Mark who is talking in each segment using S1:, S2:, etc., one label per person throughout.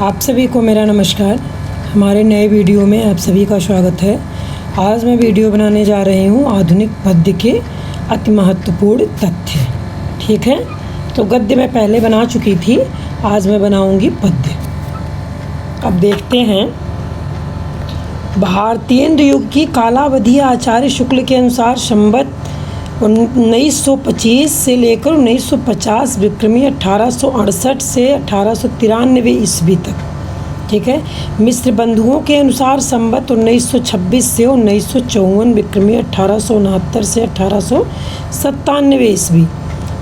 S1: आप सभी को मेरा नमस्कार। हमारे नए वीडियो में आप सभी का स्वागत है। आज मैं वीडियो बनाने जा रही हूँ आधुनिक पद्य के अति महत्वपूर्ण तथ्य। ठीक है, तो गद्य मैं पहले बना चुकी थी, आज मैं बनाऊंगी पद्य। अब देखते हैं। भारतीय युग की कालावधि आचार्य शुक्ल के अनुसार संवत 1925 से लेकर 1950 विक्रमी 1868 से 1893 ईस्वी तक। ठीक है, मिस्र बंधुओं के अनुसार संवत 1926 से 1954 विक्रमी 1869 से 1897 ईस्वी।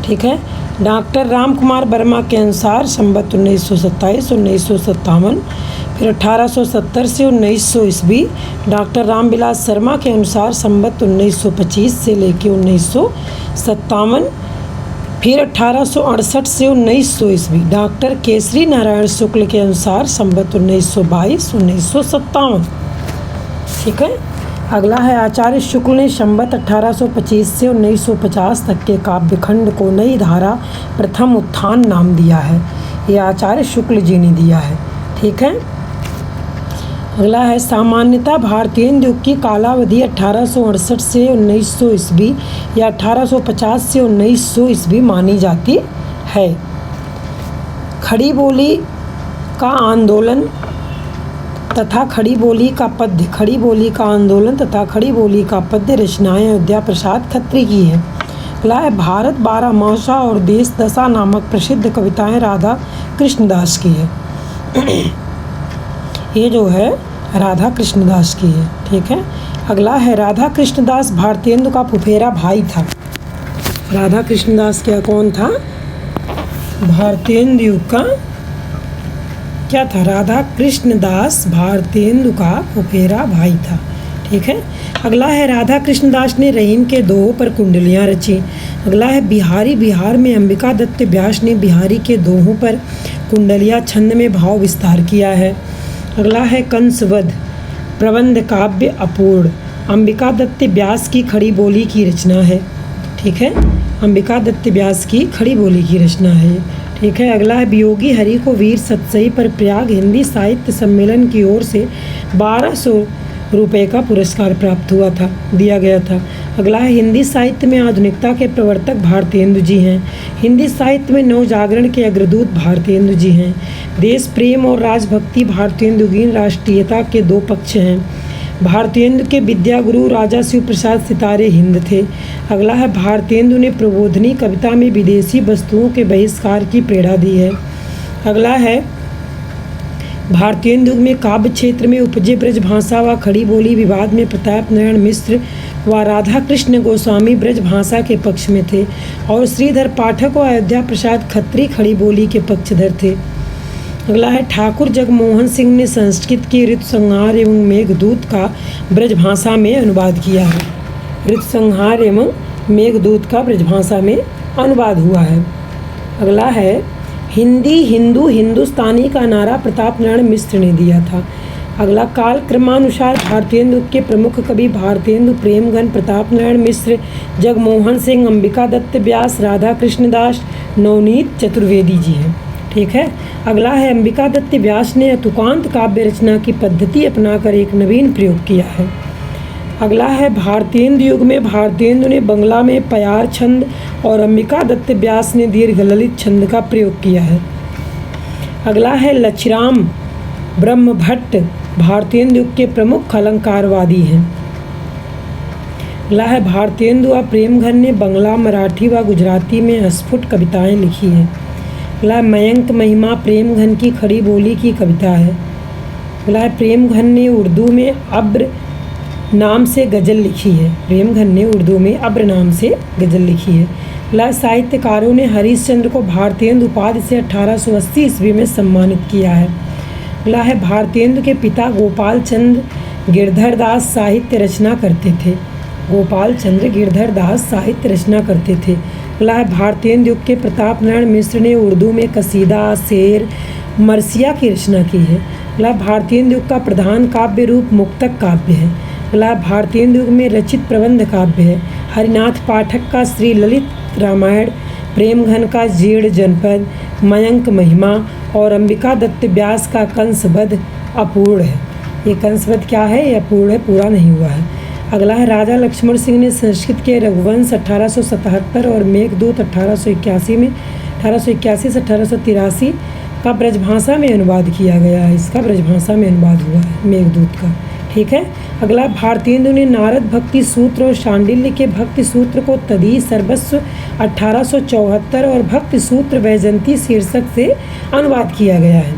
S1: ठीक है, डॉक्टर राम कुमार वर्मा के अनुसार संवत 1927 1957, फिर 1870 से 1900 ईस्वी। डॉक्टर रामविलास शर्मा के अनुसार संवत 1925 से लेकर 1957, फिर 1868 से 1900 ईस्वी। डॉक्टर केसरी नारायण शुक्ल के अनुसार संवत 1922 1957। ठीक है, अगला है आचार्य शुक्ल ने संवत 1825 से 1950 तक के काव्यखंड को नई धारा प्रथम उत्थान नाम दिया है। यह आचार्य शुक्ल जी ने दिया है। ठीक है, अगला है सामान्यतः भारतीय युग की कालावधि 1868 से 1900 ईस्वी या 1850 से 1900 ईस्वी मानी जाती है। खड़ी बोली का आंदोलन तथा खड़ी बोली का पद्य, खड़ी बोली का आंदोलन तथा खड़ी बोली का पद्य रचनाएं अयोध्या प्रसाद खत्री की है। अगला है भारत 12 मासा और देश दशा नामक प्रसिद्ध कविताएं राधा कृष्णदास की है। ये जो है राधा कृष्णदास की है। ठीक है, अगला है राधा कृष्णदास भारतेंदु का फुफेरा भाई था। राधा कृष्णदास क्या कौन था? भारतेंदु का क्या था? राधा कृष्णदास भारतेंदु का फुफेरा भाई था। ठीक है, अगला है राधा कृष्णदास ने रहीम के दोहों पर कुंडलियाँ रची। अगला है बिहारी बिहार में अंबिका दत्त व्यास ने बिहारी के दोहों पर कुंडलियाँ छंद में भाव विस्तार किया है। अगला है कंसवध प्रबंध काव्य अपूर्ण, अंबिका दत्त व्यास की खड़ी बोली की रचना है। ठीक है, अंबिका दत्त व्यास की खड़ी बोली की रचना है। ठीक है, अगला है वियोगी हरि को वीर सतसई पर प्रयाग हिंदी साहित्य सम्मेलन की ओर से 1200 रुपये का पुरस्कार प्राप्त हुआ था, दिया गया था। अगला है हिंदी साहित्य में आधुनिकता के प्रवर्तक भारतेंदु जी हैं। हिंदी साहित्य में नवजागरण के अग्रदूत भारतेंदु जी हैं। देश प्रेम और राजभक्ति भारतेंदुगीन राष्ट्रीयता के दो पक्ष हैं। भारतेंदु के विद्या गुरु राजा शिव प्रसाद सितारे हिंद थे। अगला है भारतेंदु ने प्रबोधनी कविता में विदेशी वस्तुओं के बहिष्कार की प्रेरणा दी है। अगला है भारतेंदु में काव्य क्षेत्र में उपजे ब्रजभाषा व खड़ी बोली विवाद में प्रताप नारायण मिश्र व राधा कृष्ण गोस्वामी ब्रजभाषा के पक्ष में थे और श्रीधर पाठक व अयोध्या प्रसाद खत्री खड़ी बोली के पक्षधर थे। अगला है ठाकुर जगमोहन सिंह ने संस्कृत की ऋतुसंहार एवं मेघदूत का ब्रजभाषा में अनुवाद किया है। ऋतुसंहार एवं मेघदूत का ब्रजभाषा में अनुवाद हुआ है। अगला है हिंदी हिंदू हिंदुस्तानी का नारा प्रताप नारायण मिश्र ने दिया था। अगला काल क्रमानुसार भारतेंदु के प्रमुख कवि भारतेंदु प्रेमघन प्रताप नारायण मिश्र, जगमोहन सिंह, अंबिका दत्त व्यास, राधा कृष्णदास, नवनीत चतुर्वेदी जी हैं। ठीक है, अगला है अंबिका दत्त व्यास ने तुकांत काव्य रचना की पद्धति अपनाकर एक नवीन प्रयोग किया है। अगला है भारतेंदु युग में भारतेंदु ने बंगला में प्यार छंद और अंबिका दत्त व्यास ने दीर्घ ललित छंद का प्रयोग किया है। अगला है लक्षराम ब्रह्मभट्ट भारतेंदु युग के प्रमुख अलंकारवादी हैं। अगला है भारतेंदु व प्रेमघन ने बंगला, मराठी व गुजराती में अस्फुट कविताएं लिखी हैं। अगला मयंक महिमा प्रेमघन की खड़ी बोली की कविता है। अगला प्रेमघन ने उर्दू में अब्र नाम से गज़ल लिखी है। प्रेमघन ने उर्दू में अब्र नाम से गज़ल लिखी है। अगला साहित्यकारों ने हरिश्चंद्र को भारतेंदु उपाधि से 1880 ईस्वी में सम्मानित किया है। अगला है भारतेंदु के पिता गोपाल चंद्र गिरधर दास साहित्य रचना करते थे। गोपाल चंद्र गिरधर दास साहित्य रचना करते थे। अगला है भारतेंदु युग के प्रताप नारायण मिश्र ने उर्दू में कसीदा, शेर, मरसिया की रचना की है। अगला भारतेंदु युग का प्रधान काव्य रूप मुक्तक काव्य है। अगला भारतेंदु युग में रचित प्रबंध काव्य है। हरिनाथ पाठक का श्री ललित रामायण, प्रेमघन का जीर्ण जनपद, मयंक महिमा और अंबिका दत्त व्यास का कंसवध अपूर्ण है। ये कंसवध क्या है? ये अपूर्ण है, पूरा नहीं हुआ है। अगला है राजा लक्ष्मण सिंह ने संस्कृत के रघुवंश 1877 और मेघदूत 1881 से 1883 का ब्रजभाषा में अनुवाद किया गया है। इसका ब्रजभाषा में अनुवाद हुआ है मेघदूत का। ठीक है। अगला भारतेंदु ने नारद भक्ति सूत्र और शांडिल्य के भक्ति सूत्र को तदी सर्वस्व 1874 और भक्ति सूत्र वैजंती शीर्षक से अनुवाद किया गया है।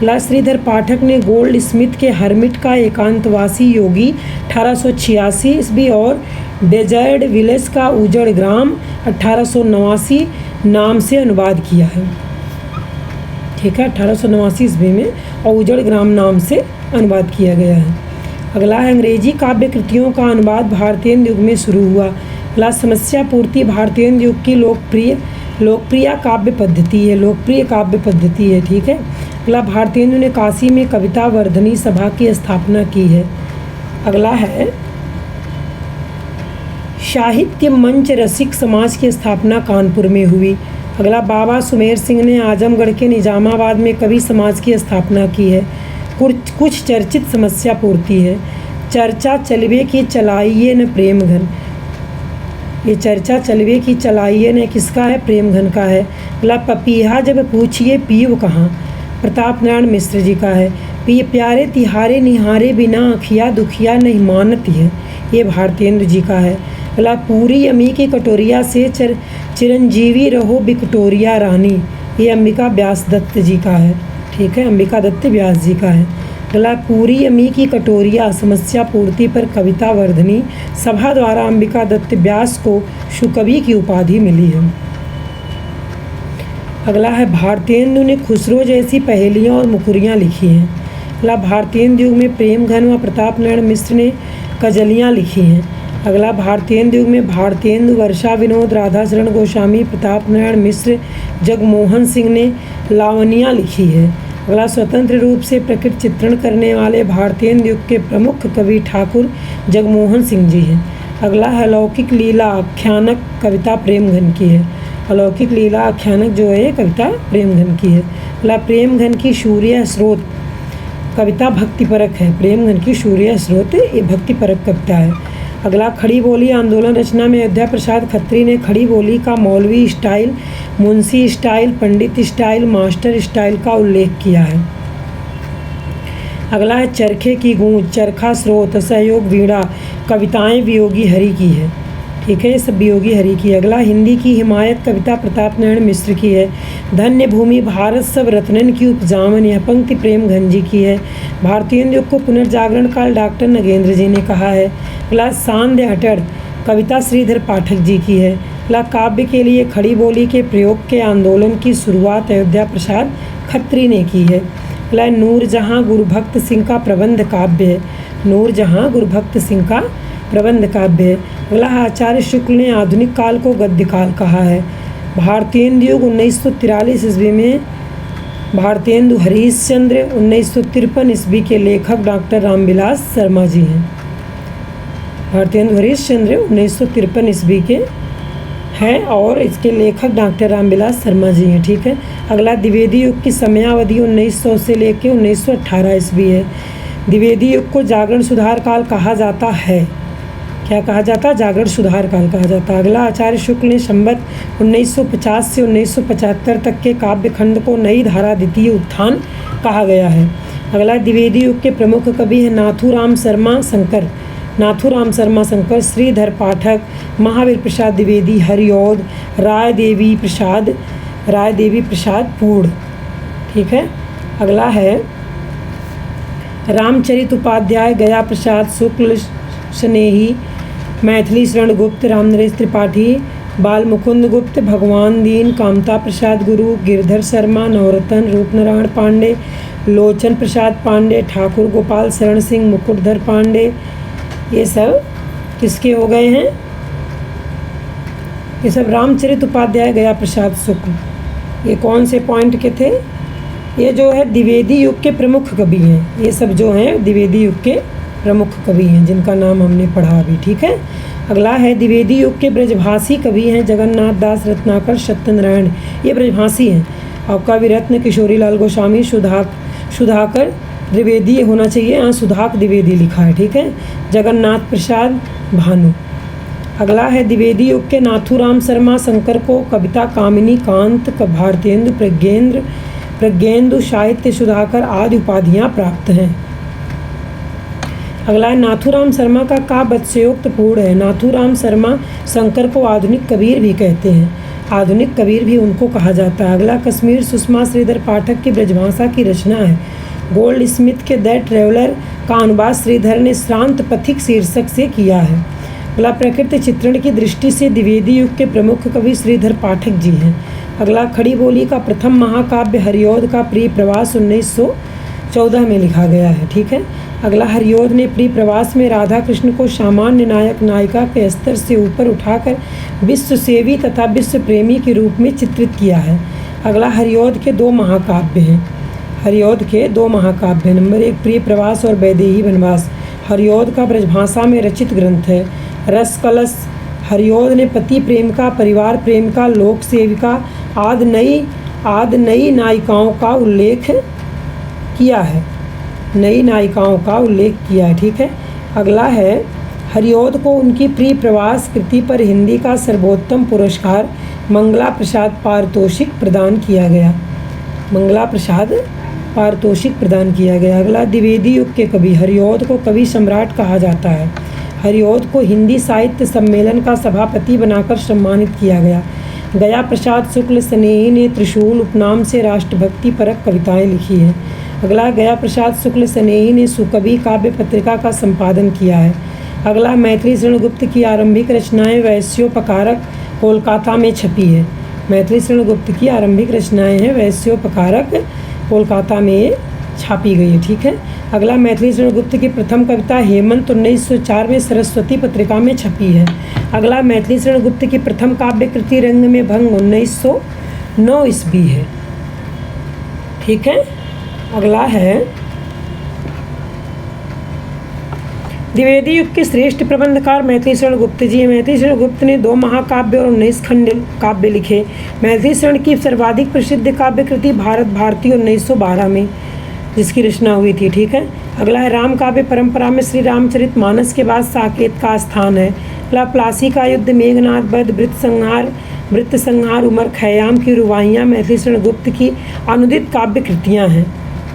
S1: ला श्रीधर पाठक ने गोल्ड स्मिथ के हर्मिट का एकांतवासी योगी 1886 ईस्वी और डेजर्ट विलेज का उजड़ ग्राम 1889 नाम से अनुवाद किया है। ठीक है, 1889 ईस्वी में और उजड़ ग्राम नाम से अनुवाद किया गया है। अगला है अंग्रेजी काव्य कृतियों का अनुवाद भारतेंदु युग में शुरू हुआ। ला समस्या पूर्ति भारतेंदु युग की लोकप्रिय काव्य पद्धति है। ठीक है। अगला भारतेंदु ने काशी में कविता वर्धनी सभा की स्थापना की है। अगला है साहित्य मंच रसिक समाज की स्थापना कानपुर में हुई। अगला बाबा सुमेर सिंह ने आजमगढ़ के निजामाबाद में कवि समाज की स्थापना की है। कुछ चर्चित समस्या पूर्ति है। चर्चा चलवे की चलाइए न प्रेम घन। ये चर्चा चलवे की चलाइए न किसका है? प्रेम घन का है। अगला पपीहा जब पूछिए पीव कहाँ, प्रताप नारायण मिश्र जी का है। पिय प्यारे तिहारे निहारे बिना अखिया दुखिया नहीं मानती है, ये भारतेंदु जी का है। अगला पूरी अमी की कटोरिया से चिरंजीवी रहो विक्टोरिया रानी, ये अंबिका व्यास दत्त जी का है। ठीक है, अंबिका दत्त व्यास जी का है। अगला पूरी अमी की कटोरिया समस्या पूर्ति पर कविता वर्धनी सभा द्वारा अंबिका दत्त व्यास को शुकवि की उपाधि मिली है। अगला है भारतेंदु ने खुसरो जैसी पहेलियाँ और मुखरियाँ लिखी हैं। अगला भारतेंदु युग में प्रेम घन व प्रताप नारायण मिश्र ने गजलियाँ लिखी हैं। अगला भारतेंदु युग में भारतेंदु, वर्षा विनोद, राधाचरण गोस्वामी, प्रताप नारायण मिश्र, जगमोहन सिंह ने लावनियाँ लिखी है। अगला स्वतंत्र रूप से प्रकृति चित्रण करने वाले भारतेंदु युग के प्रमुख कवि ठाकुर जगमोहन सिंह जी हैं। अगला है अलौकिक लीला आख्यानक कविता प्रेमघन की है। अलौकिक लीला आख्यानक जो है कविता प्रेमघन की है। अगला प्रेमघन की सूर्य स्रोत कविता भक्तिपरक है। प्रेमघन की सूर्य स्रोत ये भक्तिपरक कविता है। अगला खड़ी बोली आंदोलन रचना में अयोध्या प्रसाद खत्री ने खड़ी बोली का मौलवी स्टाइल, मुंशी स्टाइल, पंडित स्टाइल, मास्टर स्टाइल का उल्लेख किया है। अगला है चरखे की गूंज, चरखा स्रोत, सहयोग वीणा कविताएं वियोगी हरि की है। ठीक है, ये सब वियोगी हरि की है। अगला हिंदी की हिमायत कविता प्रताप नारायण मिश्र की है। धन्य भूमि भारत सब रत्नन की उपजावन, यह पंक्ति प्रेमघन जी की है। भारतेंदु युग को पुनर्जागरण काल डॉक्टर नगेंद्र जी ने कहा है। अगला सांध्य अटड़ कविता श्रीधर पाठक जी की है। अगला काव्य के लिए खड़ी बोली के प्रयोग के आंदोलन की शुरुआत अयोध्या प्रसाद खत्री ने की है। अगला नूरजहाँ गुरुभक्त सिंह का प्रबंध काव्य है। नूरजहाँ गुरुभक्त सिंह का प्रबंध काव्य है। अगला आचार्य शुक्ल ने आधुनिक काल को गद्य काल कहा है। भारतेंदु युग 1943 ईस्वी में भारतेंदु हरीशचंद्र, 1953 ईस्वी के लेखक डॉक्टर रामविलास शर्मा जी हैं। भारतेंदु हरीशचंद्र 1953 ईस्वी के हैं और इसके लेखक डॉक्टर रामविलास शर्मा जी हैं। ठीक है। अगला द्विवेदी युग की समयावधि 1900 से लेकर 1918 ईस्वी है। द्विवेदी युग को जागरण सुधार काल कहा जाता है। क्या कहा जाता है? जागरण सुधार काल कहा जाता है। अगला आचार्य शुक्ल ने संवत 1950 से 1975 तक के काव्य खंड को नई धारा द्वितीय उत्थान कहा गया है। अगला द्विवेदी युग के प्रमुख कवि हैं नाथूराम शर्मा शंकर, श्रीधर पाठक, महावीर प्रसाद द्विवेदी, हरिऔध, राय देवी प्रसाद पूर्ण। ठीक है। अगला है रामचरित उपाध्याय, गया प्रसाद शुक्ल स्नेही, मैथिली शरण गुप्त, रामनरेश त्रिपाठी, बाल मुकुंद गुप्त, भगवान दीन, कामता प्रसाद गुरु, गिरधर शर्मा, नवरत्न, रूपनारायण पांडे, लोचन प्रसाद पांडे, ठाकुर गोपाल शरण सिंह, मुकुटधर पांडे, ये सब किसके हो गए हैं? ये सब रामचरित उपाध्याय, गया प्रसाद शुक्ल, ये कौन से पॉइंट के थे? ये जो है द्विवेदी युग के प्रमुख कवि हैं। ये सब जो हैं द्विवेदी युग के प्रमुख कवि हैं जिनका नाम हमने पढ़ा अभी। ठीक है। अगला है द्विवेदी युग के ब्रजभाषी कवि हैं जगन्नाथ दास रत्नाकर, सत्यनारायण, ये ब्रजभाषी हैं। और कवि रत्न किशोरी लाल गोस्वामी, सुधाकर द्विवेदी ये होना चाहिए, यहाँ सुधाकर द्विवेदी लिखा है, ठीक है। जगन्नाथ प्रसाद भानु। अगला है द्विवेदी युग के नाथूराम शर्मा शंकर को कविता कामिनी, कांत, भारतेंदु, प्रज्ञेंदु, साहित्य सुधाकर आदि उपाधियाँ प्राप्त हैं। अगला है नाथूराम शर्मा का काव्य अतिशयोक्तपूर्ण है। नाथूराम शर्मा शंकर को आधुनिक कबीर भी कहते हैं, आधुनिक कबीर भी उनको कहा जाता है। अगला कश्मीर सुषमा श्रीधर पाठक की ब्रजभाषा की रचना है। गोल्ड स्मिथ के द ट्रेवलर का अनुवाद श्रीधर ने श्रांत पथिक शीर्षक से किया है। अगला प्रकृति चित्रण की दृष्टि से द्विवेदी युग के प्रमुख कवि श्रीधर पाठक जी हैं। अगला खड़ी बोली का प्रथम महाकाव्य हरिऔध का प्रिय प्रवास 1914 में लिखा गया है, ठीक है। अगला हरिऔध ने प्रिय प्रवास में राधा कृष्ण को सामान्य नायक नायिका के स्तर से ऊपर उठाकर विश्व सेवी तथा विश्व प्रेमी के रूप में चित्रित किया है। अगला हरिऔध के दो महाकाव्य हैं, हरिऔध के दो महाकाव्य। नंबर 1 प्रिय प्रवास और वैदेही वनवास हरिऔध का ब्रजभाषा में रचित ग्रंथ है। रस कलश हरिऔध ने पति प्रेम का, परिवार प्रेम का, लोक सेविका आदि नई नायिकाओं का उल्लेख किया है, नई नायिकाओं का उल्लेख किया है, ठीक है। अगला है हरिऔध को उनकी प्रिय प्रवास कृति पर हिंदी का सर्वोत्तम पुरस्कार मंगला प्रसाद पारितोषिक प्रदान किया गया, मंगला प्रसाद पारितोषिक प्रदान किया गया। अगला द्विवेदी युग के कवि हरिऔध को कवि सम्राट कहा जाता है। हरिऔध को हिंदी साहित्य सम्मेलन का सभापति बनाकर सम्मानित किया गया। गया प्रसाद शुक्ल स्नेही ने त्रिशूल उपनाम से राष्ट्रभक्ति परक कविताएं लिखी हैं। अगला गया प्रसाद शुक्ल स्नेही ने सुकवि काव्य पत्रिका का संपादन किया है। अगला मैथिली शरण गुप्त की आरंभिक रचनाएं वैश्योपकारक कोलकाता में छपी है। मैथिली शरण गुप्त की आरंभिक रचनाएं हैं वैश्योपकारक कोलकाता में छापी गई है, ठीक है। अगला मैथिली शरण गुप्त की प्रथम कविता हेमंत 1904 में सरस्वती पत्रिका में छपी है। अगला मैथिली शरण गुप्त की प्रथम काव्य कृति रंग में भंग 1909 ईस्वी है, ठीक है। अगला है द्विवेदी युग के श्रेष्ठ प्रबंधकार मैथिली शरण गुप्त जी हैं। मैथिली शरण गुप्त ने 2 महाकाव्य और 19 खंड काव्य लिखे। मैथिली शरण की सर्वाधिक प्रसिद्ध काव्य कृति भारत भारती 1912 में जिसकी रचना हुई थी, ठीक है। अगला है राम काव्य परंपरा में श्री रामचरित मानस के बाद साकेत का स्थान है। अगला प्लासी का युद्ध, मेघनाद वध, वृत्त संहार, उमर खयाम की रुबाइयाँ मैथिली शरण गुप्त की अनुदित काव्य कृतियाँ हैं,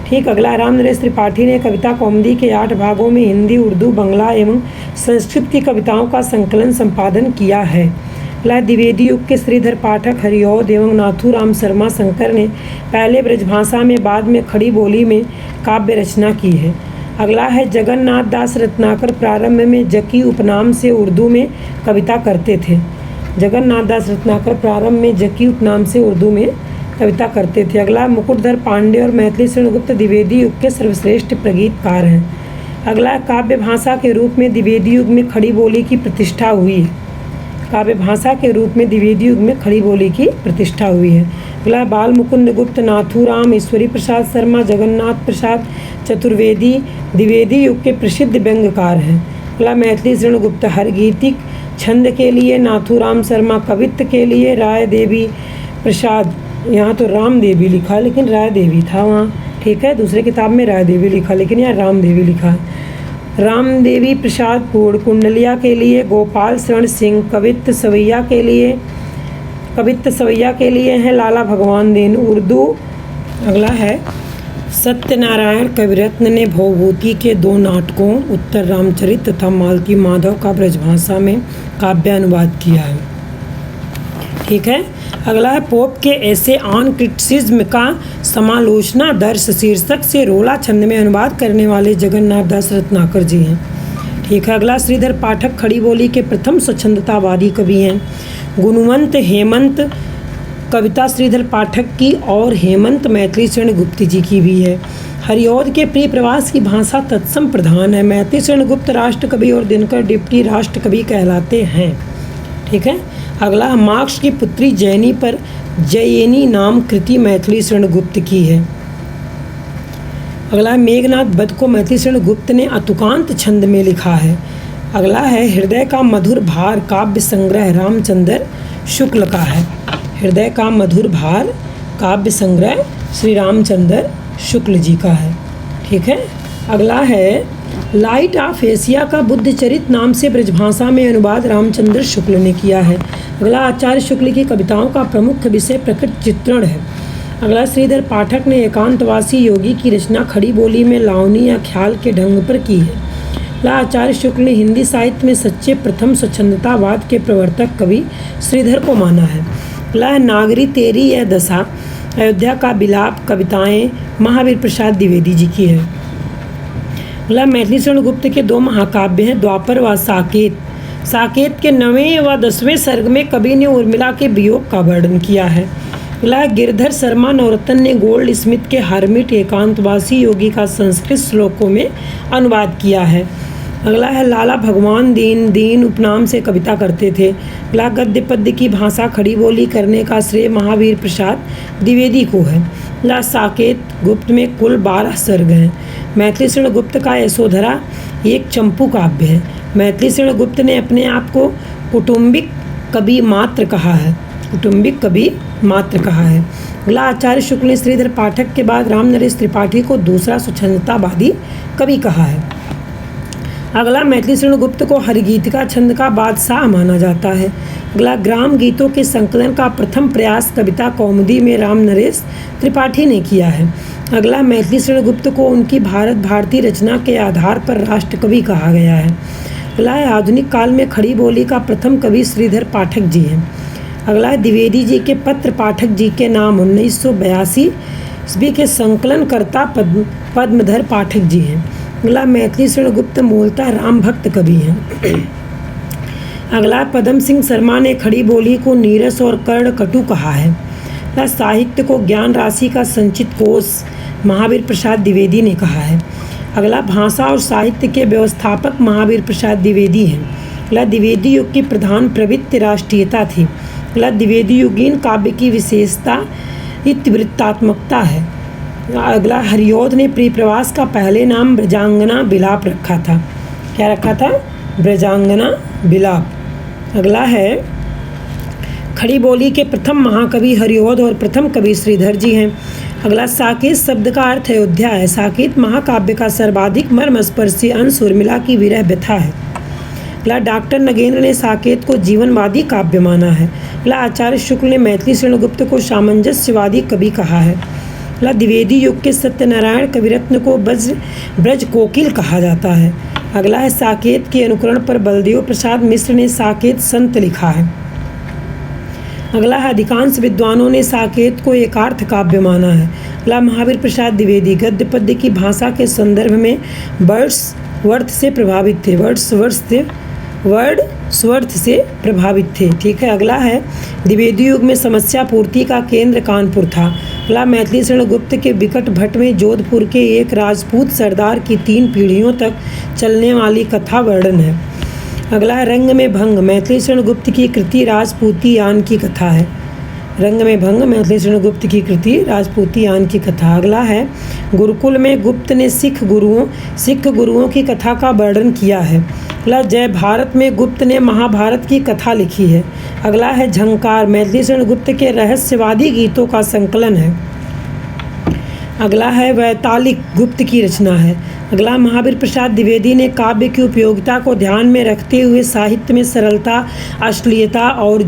S1: ठीक। अगला राम नरेश त्रिपाठी ने कविता कौमुदी के 8 भागों में हिंदी, उर्दू, बंगला एवं संस्कृत की कविताओं का संकलन संपादन किया है। अगला द्विवेदी युग के श्रीधर पाठक हरिऔध एवं नाथूराम शर्मा शंकर ने पहले ब्रजभाषा में बाद में खड़ी बोली में काव्य रचना की है। अगला है जगन्नाथ दास रत्नाकर प्रारंभ में जकी उपनाम से उर्दू में कविता करते थे। जगन्नाथ दास रत्नाकर प्रारंभ में जकी उपनाम से उर्दू में कविता करते थे। अगला मुकुटधर पांडे और मैथिली शरण गुप्त द्विवेदी युग के सर्वश्रेष्ठ प्रगीतकार हैं। अगला काव्य भाषा के रूप में द्विवेदी युग में खड़ी बोली की प्रतिष्ठा हुई है। काव्य भाषा के रूप में द्विवेदी युग में खड़ी बोली की प्रतिष्ठा हुई है। अगला बाल मुकुंद गुप्त, नाथूराम, ईश्वरी प्रसाद शर्मा, जगन्नाथ प्रसाद चतुर्वेदी द्विवेदी युग के प्रसिद्ध व्यंग्यकार हैं। अगला मैथिली शरण गुप्त हरगीतिक छंद के लिए, नाथूराम शर्मा कवित्व के लिए, राय देवी प्रसाद, यहाँ तो राम देवी लिखा लेकिन राय देवी था वहाँ, ठीक है। दूसरे किताब में राय देवी लिखा लेकिन यहाँ राम देवी लिखा है। राम देवी प्रसाद पूर्ण कुंडलिया के लिए, गोपाल शरण सिंह कवित्त सवैया के लिए हैं, लाला भगवान देन उर्दू। अगला है सत्यनारायण कविरत्न ने भवभूति के 2 नाटकों उत्तर रामचरित तथा मालती माधव का ब्रजभाषा में काव्य अनुवाद किया है, ठीक है। अगला है पोप के ऐसे ऑन क्रिटिसिज्म का समालोचना दर्श शीर्षक से रोला छंद में अनुवाद करने वाले जगन्नाथ दास रत्नाकर जी हैं, ठीक है। अगला श्रीधर पाठक खड़ी बोली के प्रथम स्वच्छंदतावादी कवि हैं। गुणवंत हेमंत कविता श्रीधर पाठक की और हेमंत मैथिली शरण गुप्त जी की भी है। हरिऔध के प्रिय प्रवास की भाषा तत्सम प्रधान है। मैथिली शरण गुप्त राष्ट्र कवि और दिनकर डिप्टी राष्ट्र कवि कहलाते हैं, ठीक है। अगला मार्क्स की पुत्री जैनी पर जयनी नाम कृति मैथिली शरण गुप्त की है। अगला मेघनाद वध को मैथिली शरण गुप्त ने अतुकांत छंद में लिखा है। अगला है हृदय का मधुर भार काव्य संग्रह रामचंद्र शुक्ल का है। हृदय का मधुर भार काव्य संग्रह श्री रामचंद्र शुक्ल जी का है। ठीक है, अगला है लाइट ऑफ एशिया का बुद्ध चरित नाम से ब्रजभाषा में अनुवाद रामचंद्र शुक्ल ने किया है। अगला आचार्य शुक्ल की कविताओं का प्रमुख विषय प्रकृति चित्रण है। अगला श्रीधर पाठक ने एकांतवासी योगी की रचना खड़ी बोली में लावनी या ख्याल के ढंग पर की है। अगला आचार्य शुक्ल ने हिंदी साहित्य में सच्चे प्रथम स्वच्छंदतावाद के प्रवर्तक कवि श्रीधर को माना है। अगला नागरी तेरी यह दशा अयोध्या का बिलाप कविताएं महावीर प्रसाद द्विवेदी जी की है। अगला मैथिली शरण गुप्त के 2 महाकाव्य हैं, द्वापर व साकेत। साकेत के 9वें व 10वें सर्ग में कवि ने उर्मिला के वियोग का वर्णन किया है। अगला गिरधर शर्मा नवरत्न ने गोल्ड स्मिथ के हरमिट एकांतवासी योगी का संस्कृत श्लोकों में अनुवाद किया है। अगला है लाला भगवान दीन उपनाम से कविता करते थे। अगला गद्य पद्य की भाषा खड़ी बोली करने का श्रेय महावीर प्रसाद द्विवेदी को है। अगला साकेत गुप्त में कुल 12 सर्ग हैं। मैथिली शरण गुप्त का यशोधरा एक चंपू काव्य है। मैथिली शरण गुप्त ने अपने आप को कौटुंबिक कवि मात्र कहा है। कौटुंबिक कवि मात्र कहा है। अगला आचार्य शुक्ल ने श्रीधर पाठक के बाद राम नरेश त्रिपाठी को दूसरा स्वच्छंदतावादी कवि कहा है। अगला मैथिली शरण गुप्त को हरिगीतिका छंद का बादशाह माना जाता है। अगला ग्राम गीतों के संकलन का प्रथम प्रयास कविता कौमुदी में राम नरेश त्रिपाठी ने किया है। अगला मैथिली शरण गुप्त को उनकी भारत भारती रचना के आधार पर राष्ट्रकवि कहा गया है। अगला आधुनिक काल में खड़ी बोली का प्रथम कवि श्रीधर पाठक जी हैं। अगला द्विवेदी जी के पत्र पाठक जी के नाम 1982 ईस्वी के संकलनकर्ता पद्मधर पाठक जी हैं। अगला मैथिली शरण गुप्त मूलतः राम भक्त कवि हैं। अगला पदम सिंह शर्मा ने खड़ी बोली को नीरस और कर्ण कटु कहा है। अगला साहित्य को ज्ञान राशि का संचित कोष महावीर प्रसाद द्विवेदी ने कहा है। अगला भाषा और साहित्य के व्यवस्थापक महावीर प्रसाद द्विवेदी हैं। अगला द्विवेदी युग की प्रधान प्रवृत्ति राष्ट्रीयता थी। अगला द्विवेदी युगीन काव्य की विशेषता इतिवृत्तात्मकता है। अगला हरिऔध ने प्रियप्रवास का पहले नाम ब्रजांगना बिलाप रखा था। क्या रखा था? ब्रजांगना बिलाप। अगला है खड़ी बोली के प्रथम महाकवि हरिऔध और प्रथम कवि श्रीधर जी हैं। अगला साकेत शब्द का अर्थ अयोध्या है। साकेत महाकाव्य का सर्वाधिक मर्मस्पर्शी अंश उर्मिला की विरह व्यथा है। अगला डॉक्टर नगेंद्र ने साकेत को जीवनवादी काव्य माना है। अगला आचार्य शुक्ल ने मैथिली शरण गुप्त को सामंजस्यवादी कवि कहा है। अगला द्विवेदी युग के सत्यनारायण कविरत्न को ब्रज कोकिल कहा जाता है। अगला है साकेत के अनुकरण पर बलदेव प्रसाद मिश्र ने साकेत संत लिखा है। अगला है अधिकांश विद्वानों ने साकेत को एकार्थ काव्य माना है। अगला महावीर प्रसाद द्विवेदी गद्य पद्य की भाषा के संदर्भ में वर्ड्सवर्थ से प्रभावित थे। वर्ड्सवर्थ से प्रभावित थे। ठीक है, अगला है द्विवेदी युग में समस्या पूर्ति का केंद्र कानपुर था। अगला मैथिली शरण गुप्त के विकट भट्ट में जोधपुर के एक राजपूत सरदार की 3 पीढ़ियों तक चलने वाली कथा वर्णन है। अगला है रंग में भंग मैथिली शरण गुप्त की कृति राजपूती यान की कथा है। रंग में भंग मैथिली शरण गुप्त की कृति राजपूती यान की कथा। अगला है गुरुकुल में गुप्त ने सिख गुरुओं की कथा का वर्णन किया है। अगला जय भारत में गुप्त ने महाभारत की कथा लिखी है। अगला है झंकार मैथिली शरण गुप्त के रहस्यवादी गीतों का संकलन है। अगला है वैतालिक गुप्त की रचना है। अगला महावीर प्रसाद द्विवेदी ने काव्य की उपयोगिता को ध्यान में रखते हुए साहित्य में सरलता अश्लीलता और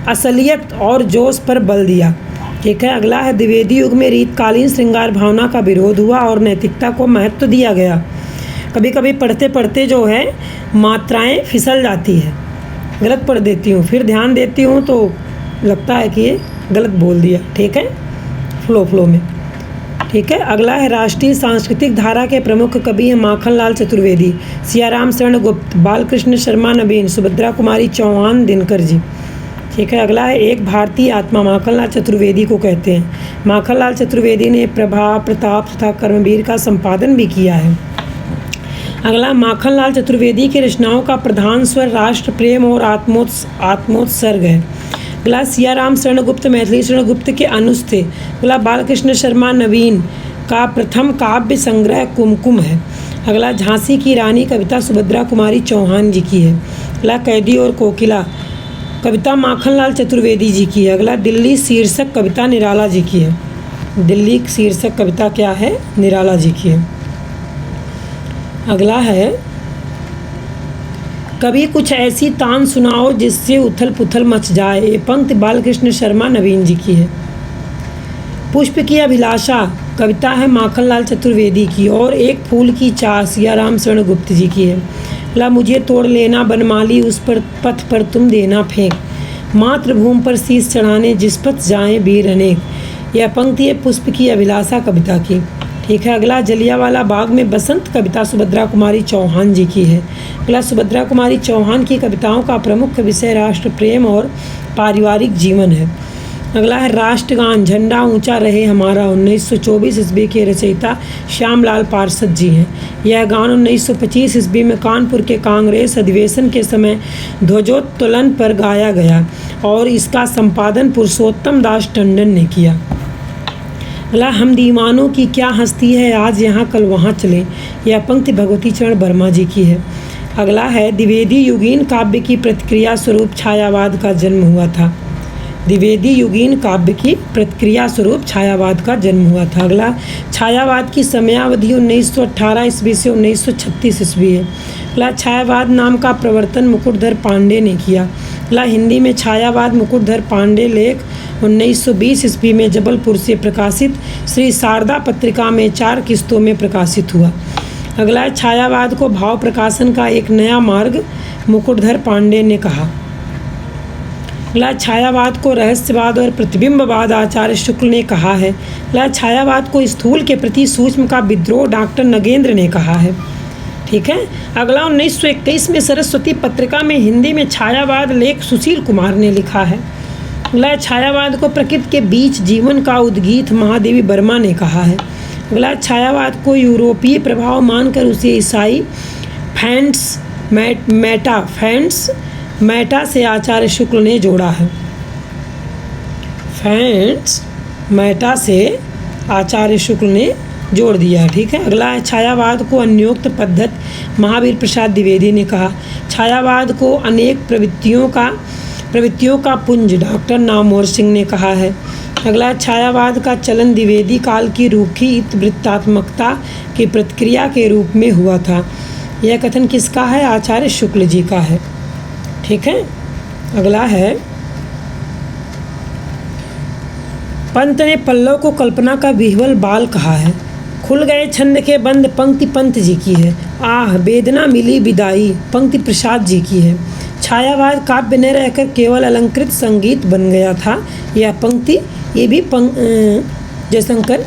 S1: असलियत और जोश पर बल दिया। ठीक है, अगला है द्विवेदी युग में रीतकालीन श्रृंगार भावना का विरोध हुआ और नैतिकता को महत्व दिया गया। कभी कभी पढ़ते पढ़ते जो है मात्राएं फिसल जाती है, गलत पढ़ देती हूँ, फिर ध्यान देती हूँ तो लगता है कि ये गलत बोल दिया। ठीक है, फ्लो में। ठीक है, अगला है राष्ट्रीय सांस्कृतिक धारा के प्रमुख कवि हैं माखनलाल चतुर्वेदी, सियाराम शरण गुप्त, बालकृष्ण शर्मा नवीन, सुभद्रा कुमारी चौहान, दिनकर जी। ठीक है, अगला है एक भारतीय आत्मा माखनलाल चतुर्वेदी को कहते हैं। माखनलाल चतुर्वेदी ने प्रभा प्रताप तथा कर्मवीर का संपादन भी किया है। अगला माखनलाल चतुर्वेदी की रचनाओं का प्रधान स्वर राष्ट्र प्रेम और आत्मोत्सर्ग है। अगला सियाराम शरण गुप्त मैथिली शरण गुप्त के अनुज थे। अगला बालकृष्ण शर्मा नवीन का प्रथम काव्य संग्रह कुमकुम है। अगला झांसी की रानी कविता सुभद्रा कुमारी चौहान जी की है। अगला कैदी और कोकिला कविता माखनलाल चतुर्वेदी जी की है। अगला दिल्ली शीर्षक कविता निराला जी की है। दिल्ली शीर्षक कविता क्या है? निराला जी की है। अगला है कभी कुछ ऐसी तान सुनाओ जिससे उथल पुथल मच जाए। ये पंक्ति बालकृष्ण शर्मा नवीन जी की है। पुष्प की अभिलाषा कविता है माखनलाल चतुर्वेदी की। और एक फूल की चाह सियाराम शरण गुप्त जी की है। ला मुझे तोड़ लेना बनमाली उस पर पथ पर तुम देना फेंक, मातृभूमि पर शीश चढ़ाने जिस पथ जाएं वीर अनेक। यह पंक्ति है पुष्प की अभिलाषा कविता की। ठीक है। अगला जलियांवाला बाग में बसंत कविता सुभद्रा कुमारी चौहान जी की है। अगला सुभद्रा कुमारी चौहान की कविताओं का प्रमुख विषय राष्ट्र प्रेम और पारिवारिक जीवन है। अगला है राष्ट्रगान झंडा ऊंचा रहे हमारा 1924 ईस्वी के रचयिता श्यामलाल पार्षद जी हैं। यह गान 1925 ईस्वी में कानपुर के कांग्रेस अधिवेशन के समय ध्वजोत्तोलन पर गाया गया और इसका संपादन पुरुषोत्तम दास टंडन ने किया। अगला हम दीवानों की क्या हस्ती है आज यहाँ कल वहाँ चले। यह पंक्ति भगवती चरण वर्मा जी की है। अगला है द्विवेदी युगीन काव्य की प्रतिक्रिया स्वरूप छायावाद का जन्म हुआ था। द्विवेदी युगीन काव्य की प्रतिक्रिया स्वरूप छायावाद का जन्म हुआ था। अगला छायावाद की समयावधि 1918 ईस्वी से 1936 ईस्वी है। अगला छायावाद नाम का प्रवर्तन मुकुटधर पांडे ने किया। अगला हिंदी में छायावाद मुकुटधर पांडे लेख 1920 ईस्वी में जबलपुर से प्रकाशित श्री शारदा पत्रिका में 4 किस्तों में प्रकाशित हुआ। अगला छायावाद को भाव प्रकाशन का एक नया मार्ग मुकुटधर पांडे ने कहा। अगला छायावाद को रहस्यवाद और प्रतिबिंबवाद आचार्य शुक्ल ने कहा है। अगला छायावाद को स्थूल के प्रति सूक्ष्म का विद्रोह डॉक्टर नगेंद्र ने कहा है। ठीक है। अगला 1921 में सरस्वती पत्रिका में हिंदी में छायावाद लेख सुशील कुमार ने लिखा है। अगला छायावाद को प्रकृति के बीच जीवन का उद्गीत महादेवी वर्मा ने कहा है। अगला छायावाद को यूरोपीय प्रभाव मानकर उसे ईसाई फैंट्स मेटा से आचार्य शुक्ल ने जोड़ा है। फैंट्स मेटा से आचार्य शुक्ल ने जोड़ दिया है। ठीक है। अगला है छायावाद को अन्योक्त पद्धत महावीर प्रसाद द्विवेदी ने कहा। छायावाद को अनेक प्रवृत्तियों का पुंज डॉक्टर नामवर सिंह ने कहा है। अगला छायावाद का चलन द्विवेदी काल की रूखी इतिवृत्तात्मकता की प्रतिक्रिया के रूप में हुआ था। यह कथन किसका है? आचार्य शुक्ल जी का है। ठीक है। अगला है पंत ने पल्लव को कल्पना का विह्वल बाल कहा है। खुल गए छंद के बंद पंक्ति पंत जी की है। आह वेदना मिली विदाई पंक्ति प्रसाद जी की है। छायावाद काव्य न रहकर केवल अलंकृत संगीत बन गया था। यह पंक्ति ये भी जयशंकर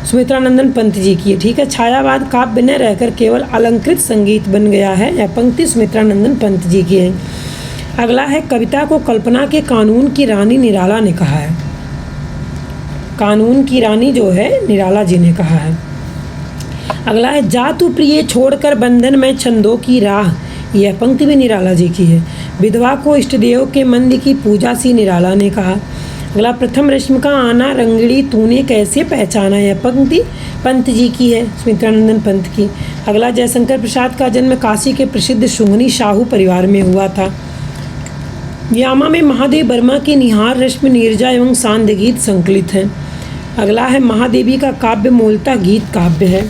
S1: सुमित्रानंदन पंत जी की है। ठीक है। छायावाद काव्य न रहकर केवल अलंकृत संगीत बन गया है। यह पंक्ति सुमित्रानंदन पंत जी की है। अगला है कविता को कल्पना के कानून की रानी निराला ने कहा है। कानून की रानी जो है निराला जी ने कहा है। अगला है जा तू प्रिय छोड़कर बंधन में छंदों की राह। यह पंक्ति भी निराला जी की है। विधवा को इष्टदेव के मंदिर की पूजा सी निराला ने कहा। अगला प्रथम रश्मि का आना रंगड़ी तूने कैसे पहचाना। यह पंक्ति पंत जी की है, सुमित्रानंदन पंत की। अगला जयशंकर प्रसाद का जन्म काशी के प्रसिद्ध शुंगनी शाहू परिवार में हुआ था। व्यामा में महादेव वर्मा के निहार रश्मि नीरजा एवं सांध्य गीत संकलित हैं। अगला है महादेवी का काव्य मूलतः गीत काव्य है।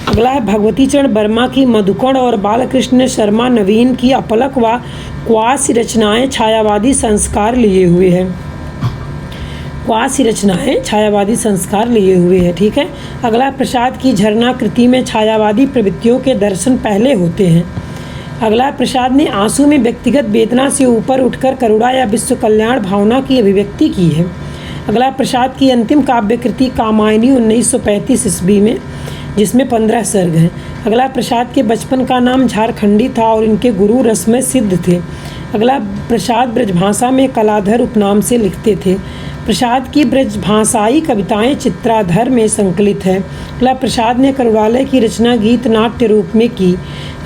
S1: अगला है भगवती चरण वर्मा की मधुकण और बालकृष्ण शर्मा नवीन की अपलक व क्वासी रचनाएं छायावादी संस्कार लिए हुए हैं। क्वासी रचनाएं छायावादी संस्कार लिए हुए हैं। ठीक है। अगला प्रसाद की झरना कृति में छायावादी प्रवृत्तियों के दर्शन पहले होते हैं। अगला प्रसाद ने आंसू में व्यक्तिगत वेदना से ऊपर उठकर करुणा या विश्व कल्याण भावना की अभिव्यक्ति की है। अगला प्रसाद की अंतिम काव्य कृति कामायनी 1935 ईस्वी में, जिसमें 15 सर्ग हैं। अगला प्रसाद के बचपन का नाम झारखंडी था और इनके गुरु रसमय सिद्ध थे। अगला प्रसाद ब्रजभाषा में कलाधर उपनाम से लिखते थे। प्रसाद की ब्रजभाषाई कविताएं चित्राधर में संकलित है। अगला प्रसाद ने करुणालय की रचना गीत नाट्य रूप में की।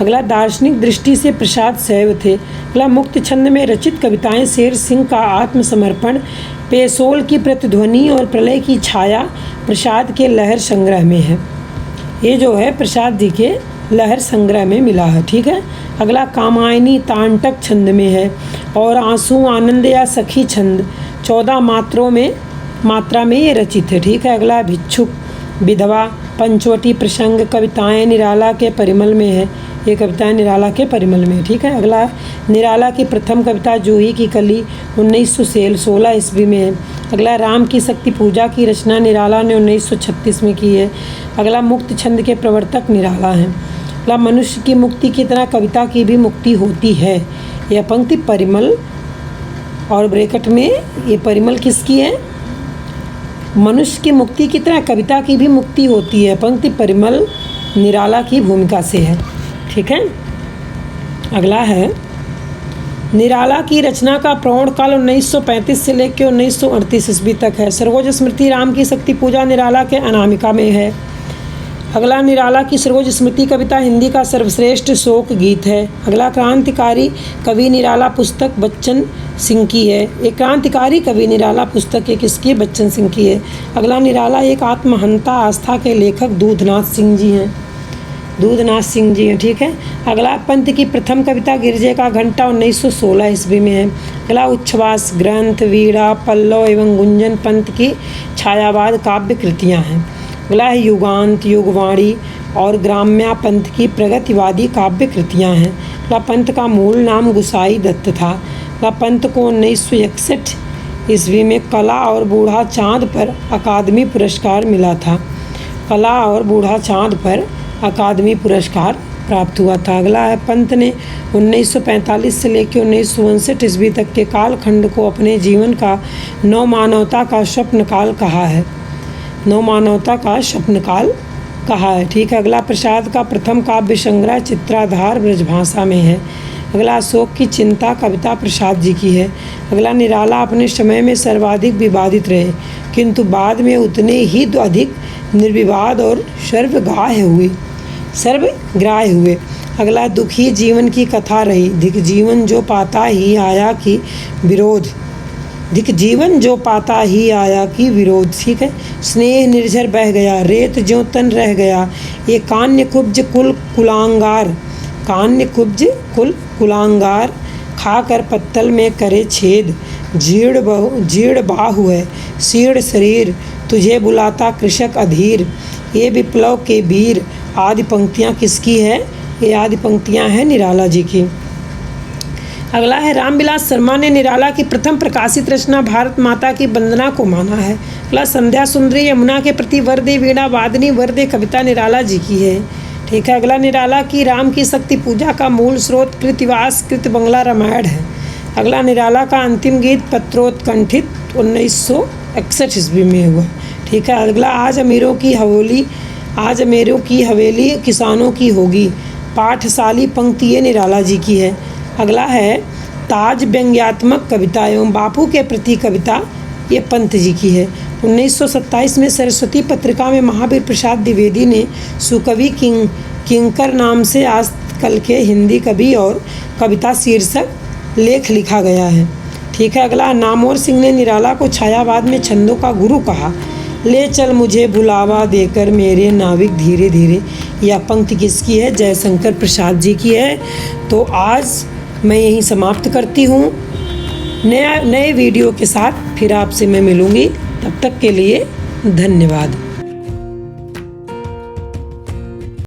S1: अगला दार्शनिक दृष्टि से प्रसाद शैव थे। अगला मुक्त छंद में रचित कविताएं शेर सिंह का आत्मसमर्पण, पेशोल की प्रतिध्वनि और प्रलय की छाया प्रसाद के लहर संग्रह में है। ये जो है प्रसाद जी के लहर संग्रह में मिला है। ठीक है। अगला कामायनी तांटक छंद में है और आंसू आनंद या सखी छंद 14 मात्रा में ये रचित है। ठीक है। अगला भिक्षुक, विधवा, पंचवटी प्रसंग कविताएं निराला के परिमल में है। ये कविताएं निराला के परिमल में है। ठीक है। अगला निराला की प्रथम कविता जूही की कली 1916 ईस्वी में है। अगला राम की शक्ति पूजा की रचना निराला ने 1936 में की है। अगला मुक्त छंद के प्रवर्तक निराला हैं। अगला मनुष्य की मुक्ति की तरह कविता की भी मुक्ति होती है। यह पंक्ति परिमल और ब्रैकेट में ये परिमल किसकी है? मनुष्य की मुक्ति की तरह कविता की भी मुक्ति होती है। पंक्ति परिमल निराला की भूमिका से है। ठीक है। अगला है निराला की रचना का प्रौढ़ काल 1935 से लेकर 1938 ईस्वी तक है। सरोज स्मृति राम की शक्ति पूजा निराला के अनामिका में है। अगला निराला की सरोज स्मृति कविता हिंदी का सर्वश्रेष्ठ शोक गीत है। अगला क्रांतिकारी कवि निराला पुस्तक बच्चन सिंह की है। एक क्रांतिकारी कवि निराला पुस्तक एक किसकी? बच्चन सिंह की है। अगला निराला एक आत्महंता आस्था के लेखक दूधनाथ सिंह जी हैं। ठीक है। अगला पंत की प्रथम कविता गिरजे का घंटा 1916 ईस्वी में है। अगला उच्छ्वास, ग्रंथ, वीणा, पल्लव एवं गुंजन पंत की छायावाद काव्य कृतियाँ हैं। अगला है युगांत, युगवाणी और ग्राम्या पंत की प्रगतिवादी काव्य कृतियाँ हैं। अगला पंत का मूल नाम गुसाई दत्त था। अगला पंत को 1961 ईस्वी में कला और बूढ़ा चाँद पर अकादमी पुरस्कार मिला था। कला और बूढ़ा चाँद पर अकादमी पुरस्कार प्राप्त हुआ था। अगला है पंत ने 1945 से लेकर 1959 ईस्वी तक के कालखंड को अपने जीवन का नवमानवता का स्वप्नकाल कहा है। कहा है। ठीक है। अगला प्रसाद का प्रथम काव्य संग्रह चित्राधार ब्रजभाषा में है। अगला अशोक की चिंता कविता प्रसाद जी की है। अगला निराला अपने समय में सर्वाधिक विवादित रहे किंतु बाद में उतने ही अधिक निर्विवाद और सर्वग्राह्य हुए। अगला दुखी जीवन की कथा रही, धिक जीवन जो पाता ही आया की विरोध। ठीक है। स्नेह निर्झर बह गया, रेत ज्यों तन रह गया, ये कान्य कुब्ज कुलांगार खाकर पत्तल में करे छेद, जीर्ण बाहु है शीर्ण शरीर, तुझे बुलाता कृषक अधीर, ये विप्लव के वीर। आदि पंक्तियाँ किसकी है? ये आदि पंक्तियाँ हैं निराला जी की। अगला है रामविलास शर्मा ने निराला की प्रथम प्रकाशित रचना भारत माता की वंदना को माना है। अगला संध्या सुंदरी यमुना के प्रति वरदे वीणा वादनी वरदे कविता निराला जी की है। ठीक है। अगला निराला की राम की शक्ति पूजा का मूल स्रोत कृतिवास कृत बंगला रामायण है। अगला निराला का अंतिम गीत पत्रोत्कंठित 1961 ईस्वी में हुआ। ठीक है। अगला आज अमीरों की हवेली किसानों की होगी, पाठशाली पंक्ति ये निराला जी की है। अगला है ताज व्यंग्यात्मक कविता एवं बापू के प्रति कविता, ये पंत जी की है। 1927 में सरस्वती पत्रिका में महावीर प्रसाद द्विवेदी ने सुकवि किंकर नाम से आज कल के हिंदी कवि और कविता शीर्षक लेख लिखा गया है। ठीक है। अगला नामोर सिंह ने निराला को छायावाद में छंदों का गुरु कहा। ले चल मुझे बुलावा देकर मेरे नाविक धीरे धीरे, यह पंक्ति किसकी है? जयशंकर प्रसाद जी की है। तो आज मैं यहीं समाप्त करती हूँ। नए वीडियो के साथ फिर आपसे मैं मिलूँगी। तब तक के लिए धन्यवाद।